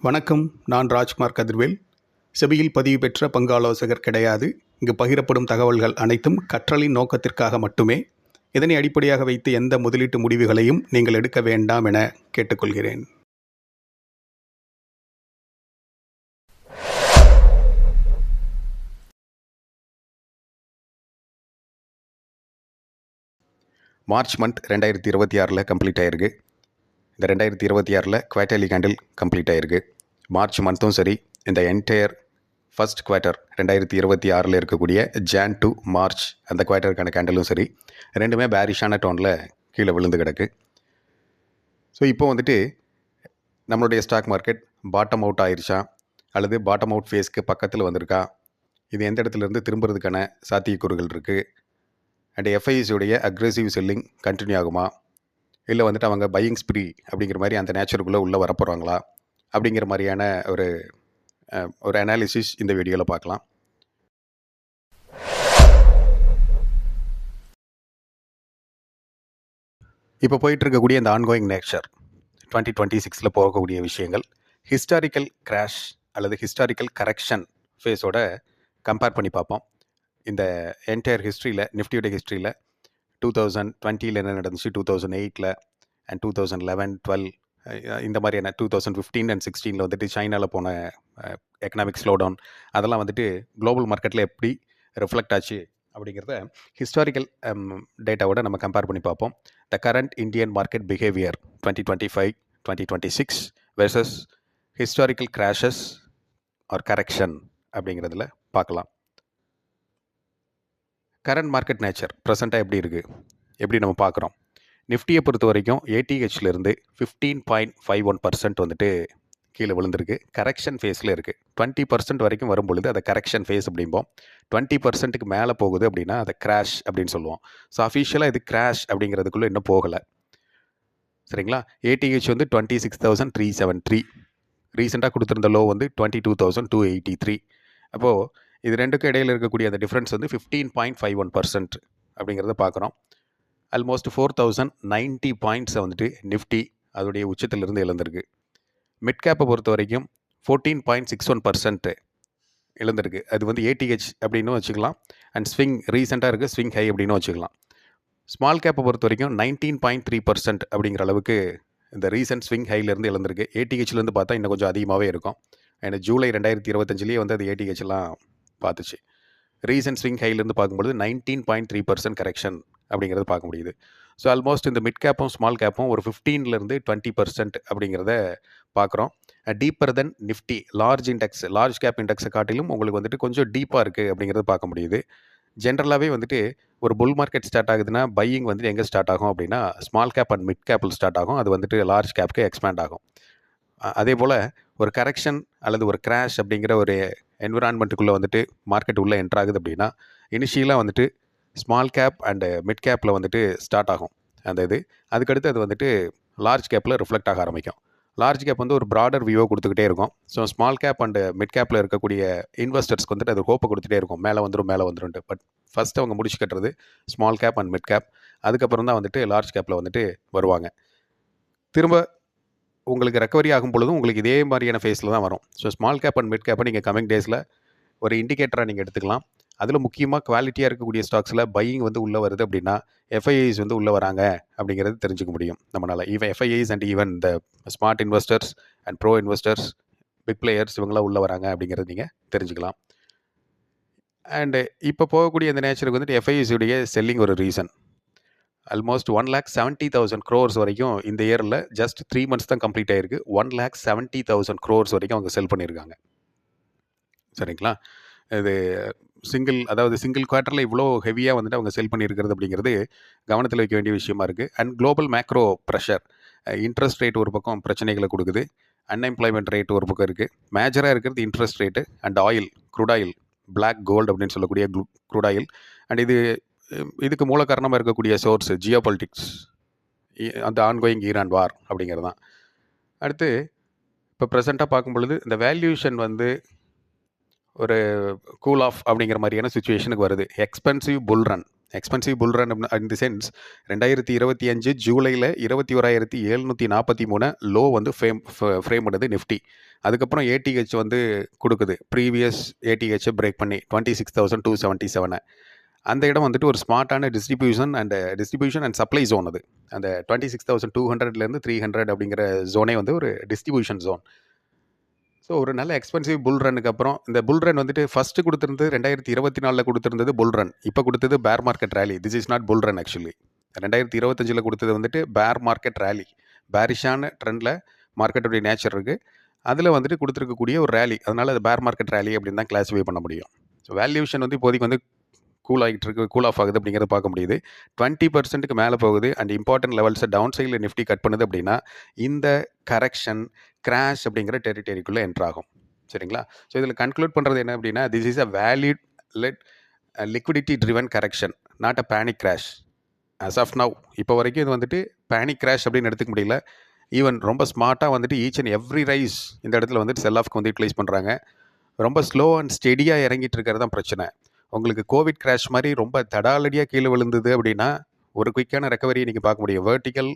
வணக்கம். நான் ராஜ்குமார் கதிர்வேல். செபியில் பதிவு பெற்ற பங்கு ஆலோசகர் கிடையாது. இங்கு பகிரப்படும் தகவல்கள் அனைத்தும் கற்றலின் நோக்கத்திற்காக மட்டுமே. இதனை அடிப்படையாக வைத்து எந்த முதலீட்டு முடிவுகளையும் நீங்கள் எடுக்க வேண்டாம் என கேட்டுக்கொள்கிறேன். மார்ச் மந்த் 2026 கம்ப்ளீட் ஆகிருக்கு. இந்த 2026 குவார்ட்டர்லி கேண்டில் கம்ப்ளீட் ஆகிருக்கு. மார்ச் மந்த்தும் சரி, இந்த என்டையர் ஃபர்ஸ்ட் குவார்ட்டர் 2026 இருக்கக்கூடிய ஜான் டு மார்ச் அந்த குவார்ட்டருக்கான கேண்டலும் சரி, ரெண்டுமே பேரிஷான டோனில் கீழே விழுந்து கிடக்கு. ஸோ இப்போ நம்மளுடைய ஸ்டாக் மார்க்கெட் பாட்டம் அவுட் ஆயிடுச்சா அல்லது பாட்டம் அவுட் ஃபேஸ்க்கு பக்கத்தில் வந்திருக்கா, இது எந்த இடத்துலேருந்து திரும்புறதுக்கான சாத்தியக்கூறுகள் இருக்குது, அண்ட் எஃப்ஐஸுடைய அக்ரெசிவ் செல்லிங் கண்டினியூ ஆகுமா, இல்லை அவங்க பையிங் ஸ்ப்ரீ அப்படிங்கிற மாதிரி அந்த நேச்சருக்குள்ளே உள்ளே வரப்போகிறாங்களா அப்படிங்கிற மாதிரியான ஒரு அனாலிசிஸ் இந்த வீடியோவில் பார்க்கலாம். இப்போ போயிட்டு இருக்கக்கூடிய இந்த ஆன்கோயிங் நேச்சர் 2026 போகக்கூடிய விஷயங்கள் ஹிஸ்டாரிக்கல் கிராஷ் அல்லது ஹிஸ்டாரிக்கல் கரெக்ஷன் ஃபேஸோட கம்பேர் பண்ணி பார்ப்போம். இந்த என்டையர் ஹிஸ்ட்ரியில், நிஃப்டியோட ஹிஸ்ட்ரியில் 2020 என்ன நடந்துச்சு, 2008 அண்ட் 2011, 12 இந்த மாதிரியான 2015 அண்ட் 16 சைனாவில் போன எக்கனாமிக் ஸ்லோடவுன் அதெல்லாம் குளோபல் மார்க்கெட்டில் எப்படி ரிஃப்ளெக்ட் ஆச்சு அப்படிங்கிறத ஹிஸ்டாரிக்கல் டேட்டாவோட நம்ம கம்பேர் பண்ணி பார்ப்போம். The current Indian market behaviour 2025-2026 versus historical crashes or correction அப்படிங்கிறதுல பார்க்கலாம். கரண்ட் மார்க்கெட் நேச்சர் ப்ரெசண்ட்டாக எப்படி இருக்குது, எப்படி நம்ம பார்க்குறோம். நிஃப்டியை பொறுத்த வரைக்கும் ஏடிஹெச்லேருந்து 15.51% கீழே விழுந்திருக்கு. கரெக்ஷன் ஃபேஸில் இருக்குது. 20% வரைக்கும் வரும்பொழுது அதை கரெக்ஷன் ஃபேஸ் அப்படிம்போம். 20%க்கு மேலே போகுது அப்படின்னா அதை கிராஷ் அப்படின்னு சொல்லுவோம். ஸோ அஃபிஷியலாக இது கிராஷ் அப்படிங்கிறதுக்குள்ளே இன்னும் போகலை, சரிங்களா. ஏடிஹெச் 26,373, ரீசெண்டாக கொடுத்துருந்த லோ 22,283. அப்போது இது ரெண்டுக்கும் இடையில் இருக்கக்கூடிய அந்த டிஃப்ரென்ஸ் 15.51% அப்படிங்கிறத பார்க்குறோம். ஆல்மோஸ்ட் 4,090 பாயிண்ட்ஸை நிஃப்டி அதோடைய உச்சத்திலிருந்து இழந்திருக்கு. மிட் கேப்பை பொறுத்த வரைக்கும் 14.61% இழந்திருக்கு. அது ஏடிஹெச் அப்படின்னு வச்சுக்கலாம், அண்ட் ஸ்விங் ரீசெண்டாக இருக்குது ஸ்விங் ஹை அப்படின்னு வச்சுக்கலாம். ஸ்மால் கேப்பை பொறுத்த வரைக்கும் 19.3% அப்படிங்கிற அளவுக்கு இந்த ரீசெண்ட் ஸ்விங் ஹைலேருந்து இழந்திருக்கு. ஏடிஹெச்லேருந்து பார்த்தா இன்னும் கொஞ்சம் அதிகமாகவே இருக்கும். ஏன்னா ஜூலை 2025 அது ஏடிஹெச்லாம் பார்த்துச்சு. ரீசெண்ட் ஸ்விங் ஹைலேருந்து பார்க்கும்போது 19.3% கரெக்ஷன் அப்படிங்கிறது பார்க்க முடியுது. ஸோ ஆல்மோஸ்ட் இந்த மிட் கேப்பும் ஸ்மால் கேப்பும் ஒரு 15% 20% அப்படிங்கிறத பார்க்குறோம். Deeper then Nifty large index, large cap இண்டெக்ஸை காட்டிலும் உங்களுக்கு கொஞ்சம் டீப்பாக இருக்குது அப்படிங்கிறது பார்க்க முடியுது. ஜென்ரலாகவே ஒரு புல் மார்க்கெட் ஸ்டார்ட் ஆகுதுன்னா பையிங் எங்கே ஸ்டார்ட் ஆகும் அப்படின்னா ஸ்மால் கேப் அண்ட் மிட் கேப்பில் ஸ்டார்ட் ஆகும். அது லார்ஜ் கேப்க்கு எக்ஸ்பேண்ட் ஆகும். அதே போல் ஒரு கரெக்ஷன் அல்லது ஒரு கிராஷ் அப்படிங்கிற ஒரு என்விரான்மெண்ட்டுக்குள்ளே மார்க்கெட் உள்ளே என்ட்ரு ஆகுது அப்படின்னா இனிஷியலாக ஸ்மால் கேப் அண்டு மிட் கேப்பில் ஸ்டார்ட் ஆகும் அந்த இது. அதுக்கடுத்து அது லார்ஜ் கேப்பில் ரிஃப்ளெக்ட் ஆக ஆரம்பிக்கும். லார்ஜ் கேப் ஒரு ப்ராடர் வியூவை கொடுத்துக்கிட்டே இருக்கும். So small cap and mid கேப்பில் இருக்கக்கூடிய இன்வெஸ்டர்ஸ்க்கு அது ஹோப்பை கொடுத்துட்டே இருக்கும், மேலே வந்துரும்ட்டு. பட் ஃபஸ்ட்டு அவங்க முடிச்சு கட்டுறது small cap and mid cap. அதுக்கப்புறம் தான் லார்ஜ் கேப்பில் வருவாங்க. திரும்ப உங்களுக்கு ரெக்கவரி ஆகும் பொழுதும் உங்களுக்கு இதே மாதிரியான ஃபேஸில் தான் வரும். So small cap and mid கேப்பை நீங்கள் கமிங் டேஸில் ஒரு இண்டிகேட்டராக நீங்கள் எடுத்துக்கலாம். அதில் முக்கியமாக குவாலிட்டியாக இருக்கக்கூடிய ஸ்டாக்ஸில் பையிங் உள்ளே வருது அப்படின்னா எஃப்ஐஐஸ் உள்ளே வராங்க அப்படிங்கிறது தெரிஞ்சுக்க முடியும் நம்மளால். ஈவன் எஃப்ஐஐஸ் அண்ட் ஈவன் இந்த smart investors and pro investors, big players இவங்களாம் உள்ளே வராங்க அப்படிங்கிறது நீங்கள் தெரிஞ்சுக்கலாம். அண்டு இப்போ போகக்கூடிய அந்த நேச்சருக்கு எஃப்ஐஐஸ் உடைய செல்லிங் ஒரு ரீசன். ஆல்மோஸ்ட் 1,70,000 crores வரைக்கும் இந்த இயரில் ஜஸ்ட் 3 months தான் கம்ப்ளீட் ஆகிருக்கு. 1,70,000 crores வரைக்கும் அவங்க செல் பண்ணியிருக்காங்க, சரிங்களா. இது சிங்கிள் குவார்ட்டரில் இவ்வளோ ஹெவியாக அவங்க செல் பண்ணியிருக்கிறது அப்படிங்கிறது கவனத்தில் வைக்க வேண்டிய விஷயமா இருக்குது. And global macro pressure, interest rate ஒரு பக்கம் பிரச்சனைகளை கொடுக்குது, அன்எம்ப்ளாய்மெண்ட் ரேட் ஒரு பக்கம் இருக்குது. மேஜராக இருக்கிறது interest rate and oil, crude oil, black gold அப்படின்னு சொல்லக்கூடிய க்ரூட் ஆயில். அண்ட் இதுக்கு மூல காரணமாக இருக்கக்கூடிய சோர்ஸ் ஜியோ பாலிட்டிக்ஸ், அந்த ஆன்கோயிங் ஈரான் வார் அப்படிங்கிறது தான். அடுத்து இப்போ ப்ரெசண்ட்டாக பார்க்கும் பொழுது இந்த வேல்யூஷன் ஒரு கூல் ஆஃப் அப்படிங்கிற மாதிரியான சுச்சுவேஷனுக்கு வருது. Expensive pull run expensive pull run in the sense 2025 ஜூலையில் 21,743 லோ வந்து ஃப்ரேம் பண்ணுது நிஃப்டி. அதுக்கப்புறம் ஏடிஹெச் வந்து கொடுக்குது, ப்ரீவியஸ் ஏடிஹெச்சை பிரேக் பண்ணி 26,277. அந்த இடம் வந்துட்டு ஒரு ஸ்மார்ட்டான டிஸ்ட்ரிபியூஷன் அண்ட் சப்ளை ஜோன். அது அந்த 26,200லேருந்து 300 அப்படிங்கிற ஜோனே வந்து ஒரு டிஸ்ட்ரிபியூஷன் ஜோன். ஸோ ஒரு நல்ல எக்ஸ்பென்சிவ் புல் ரன்னுக்கு அப்புறம் இந்த புல் ரன் வந்துட்டு ஃபஸ்ட்டு கொடுத்துருந்தது 2024 கொடுத்துருந்தது புல் ரன். இப்போ கொடுத்தது பேர் market rally. This is not pull run actually. 2025 கொடுத்தது வந்துட்டு பேர் மார்க்கெட் ரேலி. பேரிஷான ட்ரெண்டில் மார்க்கெட்டுடைய நேச்சர் இருக்குது, அதில் வந்துட்டு கொடுத்துருக்கக்கூடிய ஒரு ரேலி. அதனால் அது பேர் மார்க்கெட் ரேலி அப்படின்னு தான் கிளாஸிஃபை பண்ண முடியும். ஸோ வேல்யூஷன் வந்து இப்போதைக்கு வந்து கூல் ஆகிட்டு இருக்கு, கூல் ஆஃப் ஆகுது அப்படிங்கிறத பார்க்க முடியுது. 20% மேலே போகுது அண்ட் இம்பார்ட்டன்ட் லெவல்ஸை டவுன் சைடில் நிஃப்டி கட் பண்ணுது அப்படின்னா இந்த கரெக்ஷன் கிராஷ் அப்படிங்கிற டெரிட்டரிக்குள்ளே என்ட்ரு ஆகும். சரிங்களா? ஸோ இதில் கன்க்ளூட் பண்ணுறது என்ன அப்படின்னா, this is a valid liquidity driven correction, not a panic crash. As of now இப்போ வரைக்கும் இது வந்துட்டு பேனிக் கிராஷ் அப்படின்னு எடுத்துக்க முடியல. ஈவன் ரொம்ப ஸ்மார்ட்டாக வந்துட்டு ஈச் அண்ட் எவ்ரி ரைஸ் இந்த இடத்துல வந்துட்டு செல் ஆஃப்க்கு வந்து யூட்டிலைஸ் பண்ணுறாங்க. ரொம்ப ஸ்லோ அண்ட் ஸ்டெடியாக இறங்கிட்டு இருக்கிறது தான் பிரச்சனை. உங்களுக்கு கோவிட் கிராஷ் மாதிரி ரொம்ப தடாலடியாக கீழே விழுந்தது அப்படின்னா ஒரு குயிக்கான ரெக்கவரியை நீங்கள் பார்க்க முடியும். வெர்டிக்கல்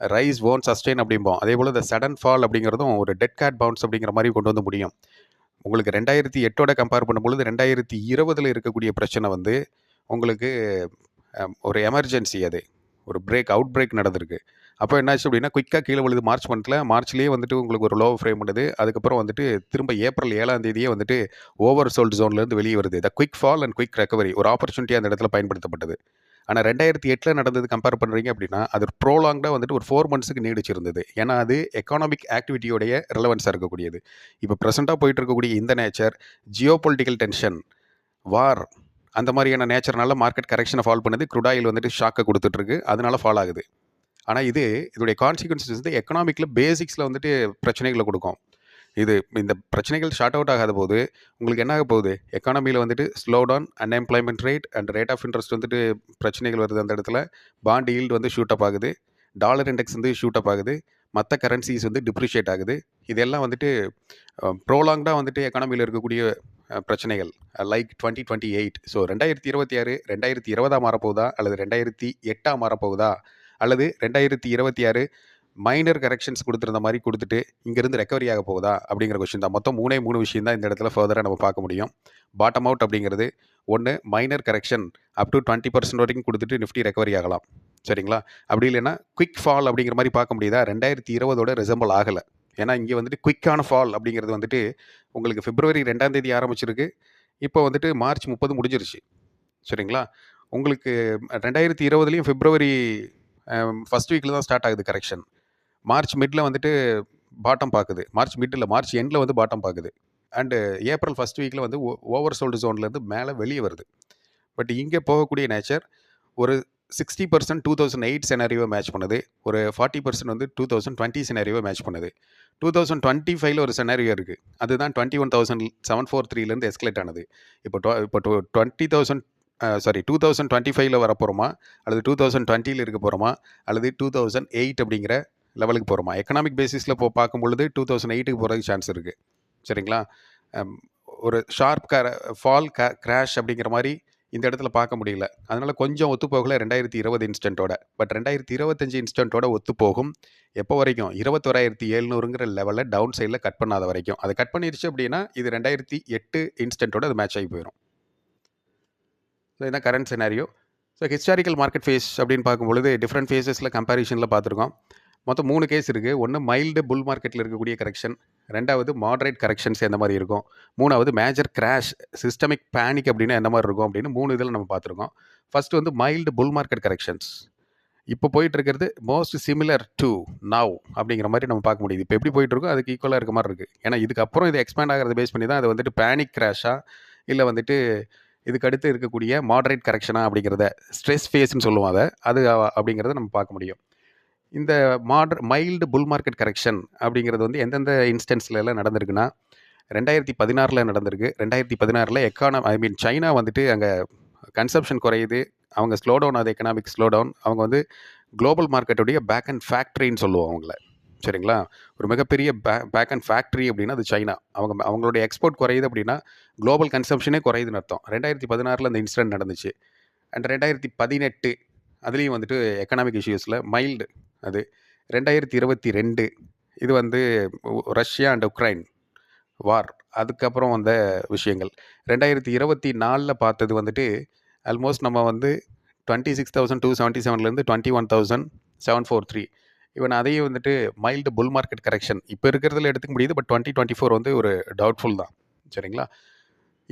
ரைஸ் ஓன் சஸ்டெயின் அப்படிம்போம். அதே போல் இந்த சடன் ஃபால் அப்படிங்கிறதும் ஒரு டெட் கேட் பவுன்ஸ் அப்படிங்கிற மாதிரி கொண்டு வந்து முடியும். உங்களுக்கு 2008 கம்பேர் பண்ணும்பொழுது 2020 இருக்கக்கூடிய பிரச்சனை வந்து உங்களுக்கு ஒரு எமர்ஜென்சி, அது ஒரு அவுட் பிரேக் நடந்திருக்கு. அப்போ என்னாச்சு அப்படின்னா குயிக்காக கீழே விழுது மார்ச்லேயே வந்துட்டு உங்களுக்கு ஒரு லோ ஃப்ரேம் பண்ணுது. அதுக்கப்புறம் வந்துட்டு திரும்ப ஏப்ரல் 7 வந்துட்டு ஓவர் சோல்டு ஜோன்லேருந்து வெளியே வருது. த quick fall and quick recovery ஒரு ஆப்பர்ச்சுனிட்டி அந்த இடத்துல பயன்படுத்தப்பட்டது. ஆனால் 2008 நடந்தது கம்பேர் பண்ணுறீங்க அப்படின்னா அது ப்ரோலாங்காக வந்துட்டு ஒரு 4 மந்த்ஸுக்கு நீடிச்சிருந்தது. ஏன்னா அது எக்கானாமிக் ஆக்டிவிட்டியோடைய ரிலவன்ஸாக இருக்கக்கூடியது. இப்போ ப்ரெசென்ட்டாக போயிட்டு இருக்கக்கூடிய இந்த நேச்சர் ஜியோ பொலிட்டிக்கல் டென்ஷன், வார், அந்த மாதிரியான நேச்சர்னால மார்க்கெட் கரெக்ஷனை ஃபால் பண்ணுது. க்ரூட் ஆயில் வந்துட்டு ஷாக்கை கொடுத்துட்ருக்கு, அதனால ஃபால் ஆகுது. ஆனால் இதோடைய கான்சிக்வன்சஸ் வந்து எக்கனாமிக்கில் பேசிக்ஸில் வந்துட்டு பிரச்சனைகளை கொடுக்கும். இந்த பிரச்சனைகள் ஷார்ட் அவுட் ஆகாத போது உங்களுக்கு என்ன ஆக போகுது, எக்கானமியில் வந்துட்டு slow down, unemployment rate and rate of interest வந்துட்டு பிரச்சனைகள் வருது. அந்த இடத்துல பாண்ட் ஈல்டு வந்து ஷூட் அப் ஆகுது, டாலர் இண்டெக்ஸ் வந்து ஷூட் அப் ஆகுது, மற்ற கரன்சிஸ் வந்து டிப்ரிஷியேட் ஆகுது. இதெல்லாம் வந்துட்டு ப்ரோலாங்காக வந்துட்டு எக்கானமியில் இருக்கக்கூடிய பிரச்சனைகள் லைக் 2028. ஸோ 2026 2020 மாறப்போகுதா, அல்லது 2008 மாறப்போகுதா, அல்லது 2026 மைனர் கரெக்ஷன்ஸ் கொடுத்துருந்த மாதிரி கொடுத்துட்டு இங்கேருந்து ரெக்கவரி ஆக போகுதா அப்படிங்கிற கொஸ்டின் தான். மொத்தம் 3 விஷயம் தான் இந்த இடத்துல ஃபர்தராக நம்ம பார்க்க முடியும். பாட்டம் அவுட் அப்படிங்கிறது ஒன்று, மைனர் கரெக்ஷன் அப் டு 20% வரைக்கும் கொடுத்துட்டு நிஃப்டி ரெக்கவரி ஆகலாம். சரிங்களா? அப்படி இல்லைன்னா குயிக் ஃபால் அப்படிங்கிற மாதிரி பார்க்க முடியுதா? 2020 ரிசம்பிள் ஆகலை. ஏன்னா இங்கே வந்துட்டு குயிக்கான ஃபால் அப்படிங்கிறது வந்துட்டு உங்களுக்கு பிப்ரவரி 2 ஆரம்பிச்சிருக்கு, இப்போ வந்துட்டு மார்ச் 30 முடிஞ்சிருச்சு. சரிங்களா? உங்களுக்கு 2020 பிப்ரவரி ஃபர்ஸ்ட் வீக்கில் தான் ஸ்டார்ட் ஆகுது கரெக்ஷன். மார்ச் மிட்டில் வந்துட்டு பாட்டம் பார்க்குது, மார்ச் எண்டில் வந்து பாட்டம் பார்க்குது. அண்டு ஏப்ரல் ஃபர்ஸ்ட் வீக்கில் வந்து ஓவர் சோல்டு ஜோன்லேருந்து மேலே வெளியே வருது. பட் இங்கே போகக்கூடிய நேச்சர் ஒரு 60% 2008 செனாரியோவை மேட்ச் பண்ணுது, ஒரு 40% வந்து 2020 செனாரியோவை மேட்ச் பண்ணுது. 2025 ஒரு செனாரியோ இருக்குது, அதுதான் 21,743 எஸ்கலேட் ஆனது. இப்போ 2025 வரப்போகிறோமா, அல்லது 2020 இருக்க போகிறோமா, அல்லது 2008 அப்படிங்கிற லெவலுக்கு போகிறோமா? எக்கனாமிக் பேசிஸில் பார்க்கும் பொழுது 2008 போகிறதுக்கு சான்ஸ் இருக்குது. சரிங்களா? ஒரு ஷார்ப் கிராஷ் அப்படிங்கிற மாதிரி இந்த இடத்துல பார்க்க முடியல. அதனால் கொஞ்சம் ஒத்து போகலை 2020 இன்ஸ்டன்ட்டோட. பட் 2025 இன்ஸ்டன்ட்டோட ஒத்து போகும். எப்போ வரைக்கும்? 21,700ங்கிற லெவலில் டவுன் சைடில் கட் பண்ணாத வரைக்கும். அதை கட் பண்ணிடுச்சு அப்படின்னா இது 2008 இன்ஸ்டன்ட்டோட அது மேட்ச் ஆகி போயிடும். ஸோ இதுதான் current scenario. So historical market phase அப்படின்னு பார்க்கும்பொழுது டிஃப்ரெண்ட் ஃபேஸஸில் கம்பேரிஷனில் பார்த்துருக்கோம். மொத்தம் 3 கேஸ் இருக்குது. ஒன்று மைல்டு புல் மார்க்கெட்டில் இருக்கக்கூடிய கரெக்ஷன், 2வது மாடரேட் கரெக்ஷன்ஸ் எந்த மாதிரி இருக்கும், 3வது மேஜர் கிராஷ் சிஸ்டமிக் பேனிக் அப்படின்னா எந்த மாதிரி இருக்கும் அப்படின்னு 3 இதில் நம்ம பார்த்துருக்கோம். ஃபர்ஸ்ட் வந்து மைல்டு புல் மார்க்கெட் கரெக்ஷன்ஸ் இப்போ போயிட்டு இருக்கிறது மோஸ்ட் சிமிலர் டு நவ் அப்படிங்கிற மாதிரி நம்ம பார்க்க முடியுது. இப்போ எப்படி போயிட்டு இருக்கோ அதுக்கு ஈக்குவலாக இருக்க மாதிரி இருக்குது. ஏன்னா இதுக்கப்புறம் இது எக்ஸ்பேண்ட் ஆகிறத பேஸ் பண்ணி தான் அது வந்துட்டு பேனிக் கிராஷா இல்லை வந்துட்டு இதுக்கு அடுத்து இருக்கக்கூடிய மாடரேட் கரெக்ஷனா அப்படிங்கிறத, ஸ்ட்ரெஸ் ஃபேஸ்ன்னு சொல்லுவோம் அது அப்படிங்கிறத நம்ம பார்க்க முடியும். இந்த மைல்டு புல் மார்க்கெட் கரெக்ஷன் அப்படிங்கிறது வந்து எந்தெந்த இன்ஸ்டன்ஸ்ல எல்லாம் நடந்திருக்குன்னா 2016 நடந்திருக்கு. 2016 சைனா வந்துட்டு அங்கே கன்சப்ஷன் குறையுது, அவங்க ஸ்லோ டவுன் ஆகுது, எக்கனாமிக் ஸ்லோ டவுன். அவங்க வந்து குளோபல் மார்க்கெட்டுடைய பேக் அண்ட் ஃபேக்ட்ரின்னு சொல்லுவோம் அவங்கள. சரிங்களா? ஒரு மிகப்பெரிய பேக் அண்ட் ஃபேக்ட்ரி அப்படின்னா அது சைனா. அவங்களுடைய எக்ஸ்போர்ட் குறையுது அப்படின்னா குளோபல் கன்சம்ஷனே குறையுதுன்னு அர்த்தம். 2016 அந்த இன்சிடென்ட் நடந்துச்சு. அண்ட் 2018 அதுலேயும் வந்துட்டு எக்கனாமிக் இஷ்யூஸில் மைல்டு அது. 2022 இது வந்து ரஷ்யா அண்ட் உக்ரைன் வார், அதுக்கப்புறம் வந்த விஷயங்கள். 2024 பார்த்தது வந்துட்டு ஆல்மோஸ்ட் நம்ம வந்து 26,277 21,743. ஈவன் அதையும் வந்துட்டு மைல்டு புல் மார்க்கெட் கரெக்ஷன் இப்போ இருக்கிறதுல எடுத்துக்க முடியுது. பட் 2024 வந்து ஒரு டவுட்ஃபுல் தான். சரிங்களா?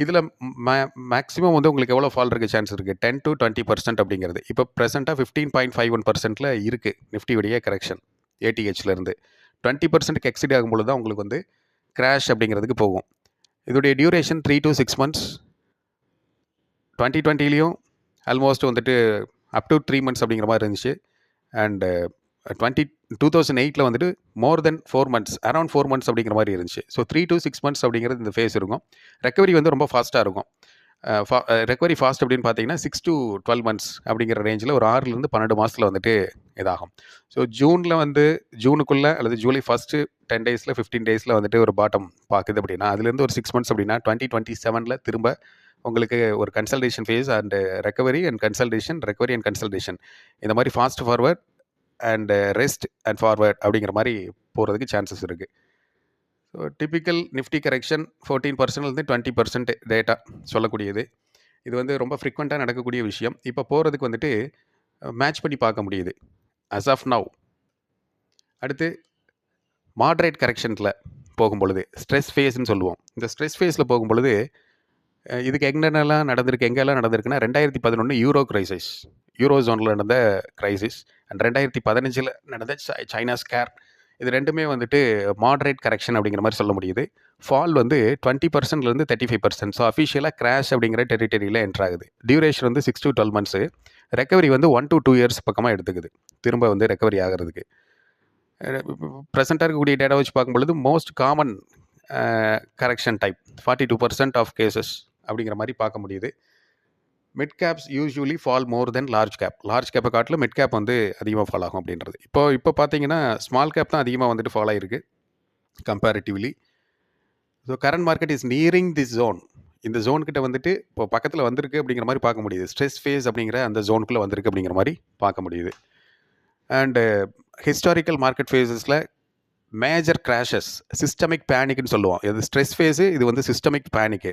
இதில் மேக்ஸிமம் வந்து உங்களுக்கு எவ்வளோ ஃபால் இருக்க சான்ஸ் இருக்குது? 10 to 20% அப்படிங்கிறது. இப்போ ப்ரெசென்ட்டாக 15.51% இருக்குது நிஃப்டியுடைய கரெக்ஷன் ஏடிஹெச்லேருந்து. 20%க்கு எக்ஸிட் ஆகும்பொழுது தான் உங்களுக்கு வந்து கிராஷ் அப்படிங்கிறதுக்கு போகும். இதோடைய டியூரேஷன் 3 to 6 months. 2020லையும் ஆல்மோஸ்ட் வந்துட்டு அப் டு 3 months அப்படிங்கிற மாதிரி இருந்துச்சு. அண்ட் 2008 வந்துட்டு மோர் தென் 4 months, அரௌண்ட் 4 months அப்படிங்கிற மாதிரி இருந்துச்சு. ஸோ 3 to 6 months அப்படிங்கிறது இந்த ஃபேஸ் இருக்கும். ரெக்கவரி வந்து ரொம்ப ஃபாஸ்ட்டாக இருக்கும். ரெக்கவரி ஃபாஸ்ட் அப்படின்னு பார்த்தீங்கன்னா 6 to 12 months அப்படிங்கிற ரேஞ்சில் ஒரு 6லேருந்து 12 மாதத்தில் வந்துட்டு இதாகும். ஸோ ஜூனுக்குள்ளே அல்லது ஜூலை ஃபஸ்ட்டு 10 daysல 15 daysல வந்துட்டு ஒரு பாட்டம் பார்க்குது அப்படின்னா, அதுலேருந்து ஒரு 6 months அப்படின்னா 2027 திரும்ப உங்களுக்கு ஒரு consolidation phase and recovery and consolidation இந்த மாதிரி fast forward and rest and forward அப்படிங்கிற மாதிரி போகிறதுக்கு சான்சஸ் இருக்குது. ஸோ டிப்பிக்கல் நிஃப்டி கரெக்ஷன் 14%லேருந்து 20% டேட்டா சொல்லக்கூடியது. இது வந்து ரொம்ப ஃப்ரீக்வெண்ட்டாக நடக்கக்கூடிய விஷயம். இப்போ போகிறதுக்கு வந்துட்டு மேட்ச் பண்ணி பார்க்க முடியுது அஸ் ஆஃப் நவ். அடுத்து மாட்ரேட் கரெக்ஷனில் போகும்பொழுது ஸ்ட்ரெஸ் ஃபேஸ்ன்னு சொல்லுவோம். இந்த ஸ்ட்ரெஸ் ஃபேஸில் போகும்பொழுது இதுக்கு எங்கெல்லாம் நடந்திருக்குன்னா 2011 யூரோ கிரைசிஸ், யூரோ ஜோனில் நடந்த கிரைசிஸ் அண்ட் 2015 நடந்த சைனா ஸ்கேர். இது ரெண்டுமே வந்துட்டு மாட்ரேட் கரெக்ஷன் அப்படிங்கிற மாதிரி சொல்ல முடியுது. ஃபால் வந்து 20%லேருந்து 35%. ஸோ அஃபிஷியலாக கிராஷ் அப்படிங்கிற டெரிட்டரியில் என்ட்ரு ஆகுது. டியூரேஷன் வந்து 6 to 12 months. ரெக்கவரி வந்து 1 to 2 years பக்கமாக எடுத்துக்குது திரும்ப வந்து ரெக்கவரி ஆகிறதுக்கு. ப்ரெசென்ட்டாக இருக்கக்கூடிய டேட்டா வச்சு பார்க்கும்பொழுது most common correction type 42% of cases அப்படிங்கிற மாதிரி பார்க்க முடியுது. Mid caps usually fall more than large கேப்பை காட்டில் மிட் கேப் வந்து அதிகமாக ஃபால் ஆகும் அப்படின்றது. இப்போ பார்த்தீங்கன்னா ஸ்மால் கேப் தான் அதிகமாக வந்துட்டு ஃபால் ஆகிருக்கு comparatively. So current market is nearing this zone. இந்த ஜோன்கிட்ட வந்துட்டு இப்போ பக்கத்தில் வந்திருக்கு அப்படிங்கிற மாதிரி பார்க்க முடியுது. ஸ்ட்ரெஸ் ஃபேஸ் அப்படிங்கிற அந்த ஜோனுக்குள்ளே வந்திருக்கு அப்படிங்கிற மாதிரி பார்க்க முடியுது. அண்டு ஹிஸ்டாரிக்கல் மார்க்கெட் ஃபேஸஸில் மேஜர் கிராஷஸ், சிஸ்டமிக் பேனிக்னு சொல்லுவோம். இது ஸ்ட்ரெஸ் ஃபேஸு, இது வந்து சிஸ்டமிக் பேனிக்கு.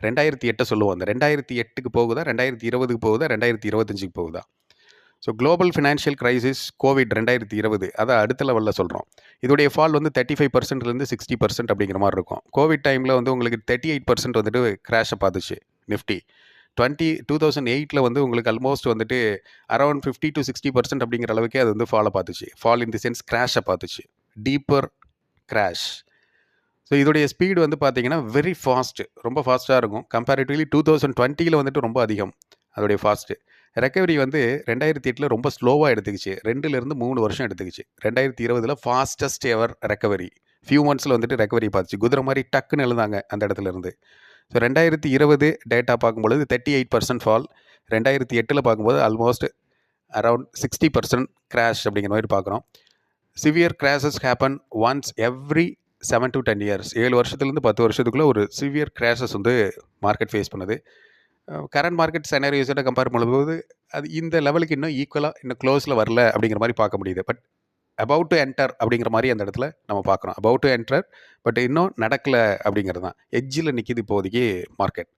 2008 சொல்லுவோம். அந்த 2008க்கு போகுதா, 2020க்கு போகுதா, 2025க்கு போகுதா? So global financial crisis, Covid 2020 அதை அடுத்த லெவலில் சொல்கிறோம். இதோடைய ஃபால் வந்து 35%லேருந்து 60% அப்படிங்கிற மாதிரி இருக்கும். கோவிட் டைமில் வந்து உங்களுக்கு 38% வந்துட்டு கிராஷை பார்த்துச்சு நிஃப்டி. 2008 வந்து உங்களுக்கு ஆல்மோஸ்ட் வந்துட்டு அரௌண்ட் 50 to 60% அப்படிங்கிற அளவுக்கே அது வந்து ஃபாலை பார்த்துச்சு. ஃபால் இன் தி சென்ஸ் கிராஷை பார்த்துச்சு, டீப்பர் கிராஷ். ஸோ இதோடைய ஸ்பீடு வந்து பார்த்தீங்கன்னா வெரி ஃபாஸ்ட்டு, ரொம்ப ஃபாஸ்ட்டாக இருக்கும். கம்பேரிட்டிவ்லி 2020 வந்துட்டு ரொம்ப அதிகம் அதோடைய ஃபாஸ்ட்டு. ரெக்கவரி வந்து 2008 ரொம்ப ஸ்லோவாக எடுத்துக்கிச்சு, 2லேருந்து 3 வருஷம் எடுத்துக்கிச்சு. 2020 ஃபாஸ்டஸ்ட் எவர் ரெக்கவரி, ஃபியூ மந்த்ஸில் வந்துட்டு ரெக்கவரி பார்த்துச்சு. குதிரை மாதிரி டக்குன்னு எழுந்தாங்க அந்த இடத்துல இருந்து. ஸோ 2020 டேட்டா பார்க்கும்பொழுது 38% ஃபால். 2008 பார்க்கும்போது ஆல்மோஸ்ட் அரவுண்ட் 60% கிராஷ் அப்படிங்கிற மாதிரி பார்க்குறோம். Severe crashes happen once every 7 to 10 years. 7 வருஷத்துலேருந்து 10 வருஷத்துக்குள்ளே ஒரு சிவியர் கிராஷஸ் வந்து மார்க்கெட் ஃபேஸ் பண்ணுது. கரண்ட் மார்க்கெட் செனரியோஸோட கம்பேர் பண்ணும்போது அது இந்த லெவலுக்கு இன்னும் ஈக்குவலாக இன்னும் க்ளோஸில் வரல அப்படிங்கிற மாதிரி பார்க்க முடியுது. பட் அபவுட் டு என்டர் அப்படிங்கிற மாதிரி அந்த இடத்துல நம்ம பார்க்குறோம். அபவுட் டு என்டர், பட் இன்னும் நடக்கலை அப்படிங்கிறது தான். எட்ஜில் நிற்கிது இப்போதைக்கு மார்க்கெட்.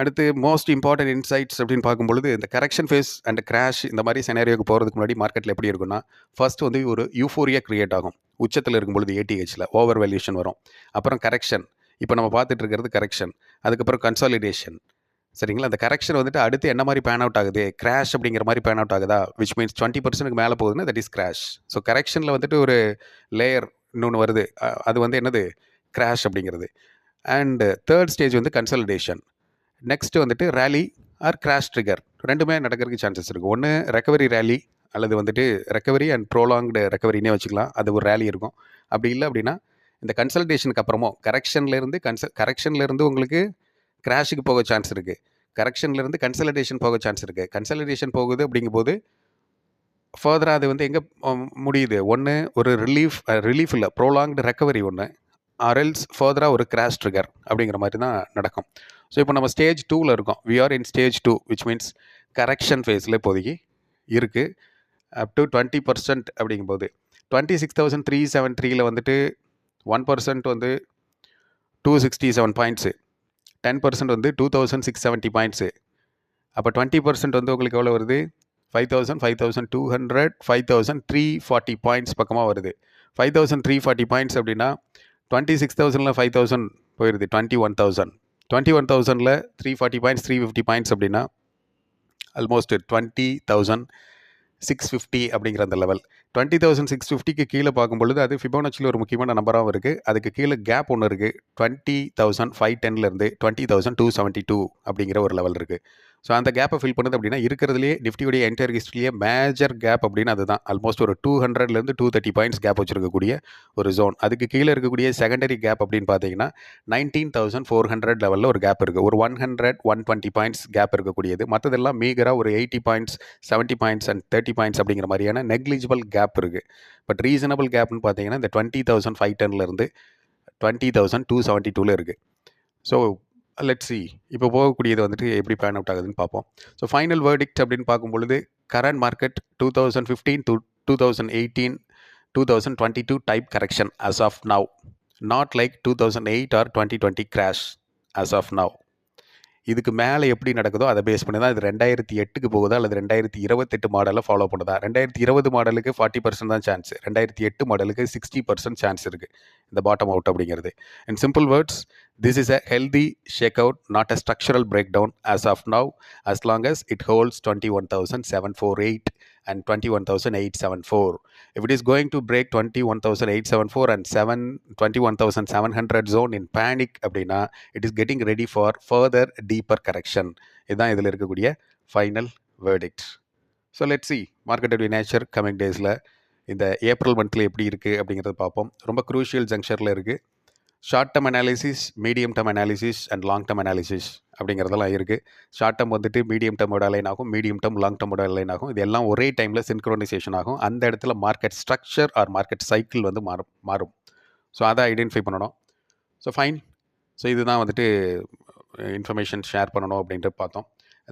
அடுத்து மோஸ்ட் இம்பார்ட்டன்ட் இன்சைட்ஸ் அப்படின்னு பார்க்கும்பொழுது இந்த கரெக்ஷன் ஃபேஸ் அண்ட் கிராஷ் இந்த மாதிரி செனரியோக்கு போகிறதுக்கு முன்னாடி மார்க்கெட்டில் எப்படி இருக்குன்னா, ஃபர்ஸ்ட் வந்து ஒரு யூஃபோரியா கிரியேட் ஆகும். உச்சத்தில் இருக்கும்பொழுது ஏடிஹெச்சில் ஓவர் வேல்யூஷன் வரும். அப்புறம் கரெக்ஷன், இப்போ நம்ம பார்த்துட்டு இருக்கிறது கரெக்ஷன். அதுக்கப்புறம் கன்சாலிடேஷன். சரிங்களா? அந்த கரெக்ஷன் வந்துட்டு அடுத்து என்ன மாதிரி பேன் அவுட் ஆகுது, கிராஷ் அப்படிங்கிற மாதிரி பேன் அவுட் ஆகுதா, விச் மீன்ஸ் 20%க்கு மேலே போகுதுன்னா தட் இஸ் கிராஷ். ஸோ கரெக்ஷனில் வந்துட்டு ஒரு லேயர் இன்னொன்று வருது, அது வந்து என்னது, கிராஷ் அப்படிங்கிறது. அண்ட் தேர்ட் ஸ்டேஜ் வந்து கன்சாலிடேஷன். நெக்ஸ்ட் வந்துட்டு ரேலி ஆர் கிராஷ் ட்ரிகர், ரெண்டுமே நடக்கிறதுக்கு சான்சஸ் இருக்குது. ஒன்று ரெக்கவரி ரேலி, அல்லது வந்துட்டு ரெக்கவரி அண்ட் ப்ரோலாங்டு ரெக்கவரினே வச்சுக்கலாம், அது ஒரு ரேலி இருக்கும். அப்படி இல்லை அப்படின்னா இந்த கன்சல்டேஷனுக்கு அப்புறமும் கரெக்ஷன்லேருந்து உங்களுக்கு கிராஷுக்கு போக சான்ஸ் இருக்குது. கரெக்ஷன்லேருந்து கன்சல்டேஷன் போக சான்ஸ் இருக்குது. கன்சல்டேஷன் போகுது அப்படிங்கும்போது ஃபர்தராக அது வந்து எங்கே முடியுது, ஒன்று ஒரு ரிலீஃப் இல்லை, ப்ரோலாங்டு ரெக்கவரி ஒன்று, ஆர்எல்ஸ் ஃபர்தராக ஒரு கிராஷ் ட்ரிகர் அப்படிங்கிற மாதிரி தான் நடக்கும். ஸோ இப்போ நம்ம ஸ்டேஜ் 2ல் இருக்கோம். We are in stage 2, which means correction ஃபேஸில் இப்போதைக்கு இருக்குது. அப் டு 20% அப்படிங்கும்போது 26,373 வந்துட்டு 1% வந்து 267 பாயிண்ட்ஸு, 10% வந்து 2,670 பாயிண்ட்ஸு. அப்போ 20% வந்து உங்களுக்கு எவ்வளோ வருது? 5,000, 5,200, 5,340 பாயிண்ட்ஸ் பக்கமாக வருது. 5,340 பாயிண்ட்ஸ் அப்படின்னா 26,000ல் 5,000 போயிடுது. 21,000. 21,000ல் 340 பாயிண்ட்ஸ், 350 பாயிண்ட்ஸ் அப்படின்னா ஆல்மோஸ்ட் 20,650 அப்படிங்கிற அந்த லெவல். 20,650க்கு கீழே பார்க்கும்பொழுது அது ஃபிபோனச்சியில் ஒரு முக்கியமான நம்பராகவும் இருக்குது. அதுக்கு கீழே கேப் ஒன்று இருக்குது. 20,510லேருந்து 20,272 அப்படிங்கிற ஒரு லெவல் இருக்குது. ஸோ அந்த கேப்பை ஃபில் பண்ணுது அப்படின்னா இருக்கிறதுலே நிஃப்டியுடைய என்டையர் ஹிஸ்ட்ரியே மேஜர் கேப் அப்படின்னு அதுதான். ஆல்மோஸ்ட் ஒரு 200லேருந்து 230 பாயிண்ட்ஸ் கேப் வச்சுருக்கக்கூடிய ஒரு ஜோன். அதுக்கு கீழே இருக்கக்கூடிய செகண்டரி கேப் அப்படின்னு பார்த்தீங்கன்னா 19,400 லெவலில் ஒரு கேப் இருக்குது. ஒரு 100, 120 பாயிண்ட்ஸ் கேப் இருக்கக்கூடியது. மற்றதெல்லாம் மீகராக ஒரு 80 பாயிண்ட்ஸ், 70 பாயிண்ட்ஸ் அண்ட் 30 பாயிண்ட்ஸ் அப்படிங்கிற மாதிரியான நெக்லிஜிபிள் கேப் இருக்குது. பட் ரீசனபிள் கேப்னு பார்த்தீங்கன்னா இந்த 20,510லேருந்து 20,272 இருக்குது. ஸோ லெட்ஸ் சி இப்போ போகக்கூடியது வந்துட்டு எப்படி பிளான் அவுட் ஆகுதுன்னு பார்ப்போம். ஸோ ஃபைனல் வேர்டிக்ட் அப்படின்னு பார்க்கும்பொழுது current market 2015 to 2018, 2022 type correction as of now, not like 2008 or 2020 crash as of now. இதுக்கு மேலே எப்படி நடக்குதோ அதை பேஸ் பண்ணி தான் இது 2008க்கு போகுதா அல்லது 2028 மாடலில் ஃபாலோ பண்ணுதா. 2020 மாடலுக்கு 40% தான் சான்ஸ், 2008 மாடலுக்கு 60% சான்ஸ் இருக்குது இந்த பாட்டம் அவுட் அப்படிங்கிறது. இன் simple words, this is a healthy shakeout, not a structural breakdown as of now, as long as it holds 21,748 and 21,874. If it is going to break 21,874 and 21,700 zone in panic அப்படின்னா it is getting ready for further deeper correction. இதுதான் இதில் இருக்கக்கூடிய final verdict. So let's see மார்க்கெட்டோடைய nature coming டேஸில் இந்த April மந்த்தில் எப்படி இருக்குது அப்படிங்கிறத பார்ப்போம். ரொம்ப க்ரூஷியல் ஜங்ஷனில் இருக்குது. Short term analysis, medium term analysis and long term analysis அப்படிங்கிறதெல்லாம் இருக்குது. ஷார்ட் டேர்ம் வந்துட்டு மீடியம் டேர்மோட அலைன் ஆகும், மீடியம் டேர்ம் லாங் டேர்மோட அலைன் ஆகும். இது எல்லாம் ஒரே டைமில் சின்க்ரோனைசேஷன் ஆகும். அந்த இடத்துல market structure or market cycle வந்து மாறும். ஸோ அதை ஐடென்டிஃபை பண்ணணும். So fine. ஸோ இதுதான் வந்துட்டு இன்ஃபர்மேஷன் ஷேர் பண்ணணும் அப்படின்ட்டு பார்த்தோம்.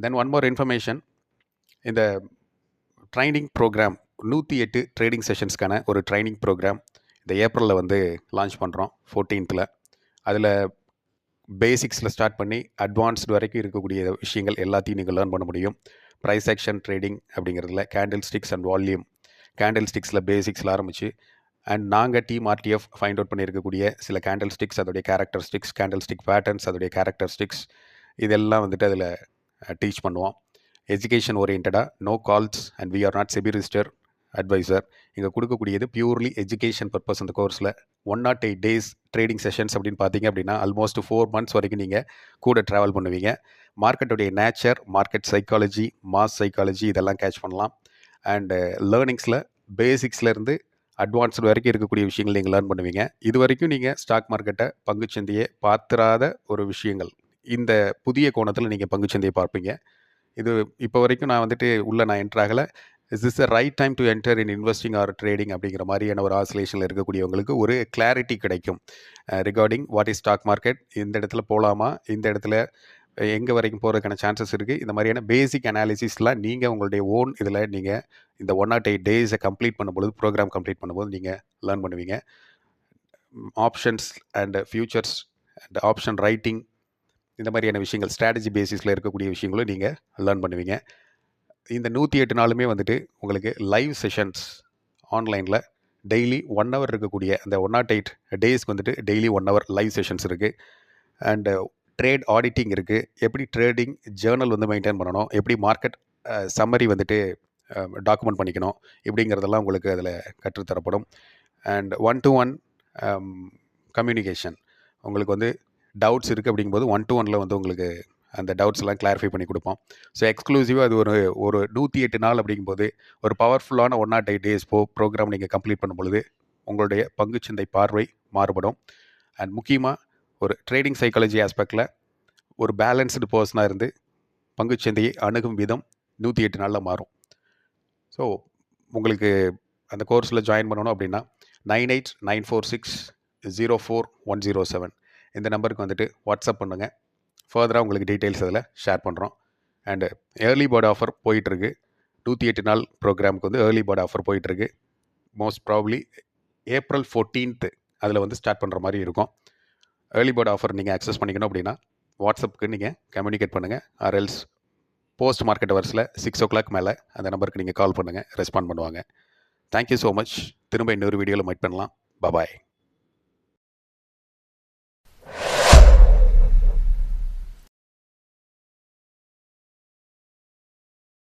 தென் ஒன் மோர் இன்ஃபர்மேஷன், இந்த ட்ரைனிங் ப்ரோக்ராம் 108 ட்ரேடிங் செஷன்ஸ்க்கான ஒரு ட்ரைனிங் ப்ரோக்ராம் இந்த ஏப்ரலில் வந்து லான்ச் பண்ணுறோம் 14th. அதில் பேசிக்ஸில் ஸ்டார்ட் பண்ணி அட்வான்ஸ்டு வரைக்கும் இருக்கக்கூடிய விஷயங்கள் எல்லாத்தையும் நீங்கள் லேர்ன் பண்ண முடியும். ப்ரைஸ் ஆக்ஷன் ட்ரேடிங் அப்படிங்கிறதுல candlestick and volume, candle ஸ்டிக்ஸில் பேசிக்ஸில் ஆரம்பித்து அண்ட் நாங்கள் டீம் ஆர்டிஎஃப் ஃபைண்ட் அவுட் பண்ணியிருக்கக்கூடிய சில கேண்டில் ஸ்டிக்ஸ், அதோடைய characteristics, candlestick patterns, அதோடைய கேரக்டர் ஸ்டிக்ஸ், இதெல்லாம் வந்துட்டு அதில் டீச் பண்ணுவோம். எஜுகேஷன் ஓரியன்டாக, no calls and we are not SEBI register adviser. இங்கே கொடுக்கக்கூடியது பியூர்லி எஜுகேஷன் பர்பஸ். அந்த கோர்ஸில் 108 days ட்ரேடிங் செஷன்ஸ் அப்படின்னு பார்த்தீங்க அப்படின்னா ஆல்மோஸ்ட் 4 months வரைக்கும் நீங்கள் கூட ட்ராவல் பண்ணுவீங்க. மார்க்கெட்டுடைய nature, market psychology, mass psychology இதெல்லாம் கேட்ச் பண்ணலாம். அண்டு லேர்னிங்ஸில் பேசிக்ஸ்லேருந்து அட்வான்ஸ்டு வரைக்கும் இருக்கக்கூடிய விஷயங்கள் நீங்கள் லேர்ன் பண்ணுவீங்க. இது வரைக்கும் நீங்கள் ஸ்டாக் மார்க்கெட்டை பங்குச்சந்தையை பார்த்துராத ஒரு விஷயங்கள் இந்த புதிய கோணத்தில் நீங்கள் பங்குச்சந்தையை பார்ப்பீங்க. இது இப்போ வரைக்கும் நான் வந்துட்டு நான் என்டர் ஆகலை. Is this the right time to enter in investing or trading அப்படிங்கிற மாதிரியான ஒரு ஆசிலேஷனில் இருக்கக்கூடியவங்களுக்கு ஒரு கிளாரிட்டி கிடைக்கும் regarding what is stock market. இந்த இடத்துல போகலாமா, இந்த இடத்துல எங்கே வரைக்கும் போகிறதுக்கான சான்சஸ் இருக்குது. இந்த மாதிரியான பேசிக் அனாலிசிஸ்லாம் நீங்கள் உங்களுடைய ஓன் இதில் நீங்கள் இந்த 108 days கம்ப்ளீட் பண்ணும்போது, ப்ரோக்ராம் கம்ப்ளீட் பண்ணும்போது நீங்கள் லேர்ன் பண்ணுவீங்க. Options and futures and option writing, இந்த மாதிரியான விஷயங்கள் ஸ்ட்ராட்டஜி பேசிஸில் இருக்கக்கூடிய விஷயங்களும் நீங்கள் லேர்ன் பண்ணுவீங்க. இந்த 108 நாளுமே வந்துட்டு உங்களுக்கு லைவ் செஷன்ஸ் ஆன்லைனில் டெய்லி 1 hour இருக்கக்கூடிய அந்த 108 daysக்கு வந்துட்டு டெய்லி 1 hour லைவ் செஷன்ஸ் இருக்குது. அண்டு ட்ரேட் ஆடிட்டிங் இருக்குது. எப்படி ட்ரேடிங் ஜேர்னல் வந்து மெயின்டைன் பண்ணணும், எப்படி மார்க்கெட் சம்மரி வந்துட்டு டாக்குமெண்ட் பண்ணிக்கணும், இப்படிங்கிறதெல்லாம் உங்களுக்கு அதில் கற்றுத்தரப்படும். அண்ட் 1-to-1 கம்யூனிகேஷன், உங்களுக்கு வந்து டவுட்ஸ் இருக்குது அப்படிங்கும்போது 1-to-1 வந்து உங்களுக்கு அந்த டவுட்ஸ் எல்லாம் கிளாரிஃபை பண்ணி கொடுப்போம். ஸோ எக்ஸ்க்ளூசிவாக அது ஒரு 108 நாள் அப்படிங்கும்போது ஒரு பவர்ஃபுல்லான 108 days ப்ரோக்ராம் நீங்கள் கம்ப்ளீட் பண்ணும் பொழுது உங்களுடைய பங்குச்சந்தை பார்வை மாறுபடும். அண்ட் முக்கியமாக ஒரு ட்ரேடிங் சைக்காலஜி ஆஸ்பெக்டில் ஒரு பேலன்ஸ்டு பர்சனாக இருந்து பங்குச்சந்தையை அணுகும் விதம் 108 நாளில் மாறும். ஸோ உங்களுக்கு அந்த கோர்ஸில் ஜாயின் பண்ணணும் அப்படின்னா 9894604107 இந்த நம்பருக்கு வந்துட்டு வாட்ஸ்அப் பண்ணுங்கள். ஃபர்தராக உங்களுக்கு டீட்டெயில்ஸ் அதில் ஷேர் பண்ணுறோம். அண்டு ஏர்லி பேர்ட் ஆஃபர் போயிட்டுருக்கு. 108 நாள் ப்ரோக்ராமுக்கு வந்து ஏர்லி பேர்ட் ஆஃபர் போயிட்டுருக்கு. மோஸ்ட் ப்ராபப்ளி April 14th அதில் வந்து ஸ்டார்ட் பண்ணுற மாதிரி இருக்கும். ஏர்லி பேர்ட் ஆஃபர் நீங்கள் அக்சஸ் பண்ணிக்கணும் அப்படின்னா வாட்ஸ்அப்புக்கு நீங்கள் கம்யூனிகேட் பண்ணுங்கள். ஆர்எல்ஸ் போஸ்ட் மார்க்கெட் ஹவர்ஸில் 6 o'clock மேலே அந்த நம்பருக்கு நீங்கள் கால் பண்ணுங்கள், ரெஸ்பாண்ட் பண்ணுவாங்க. Thank you so much. திரும்ப இன்னொரு வீடியோவில் மீட் பண்ணலாம். பாய்.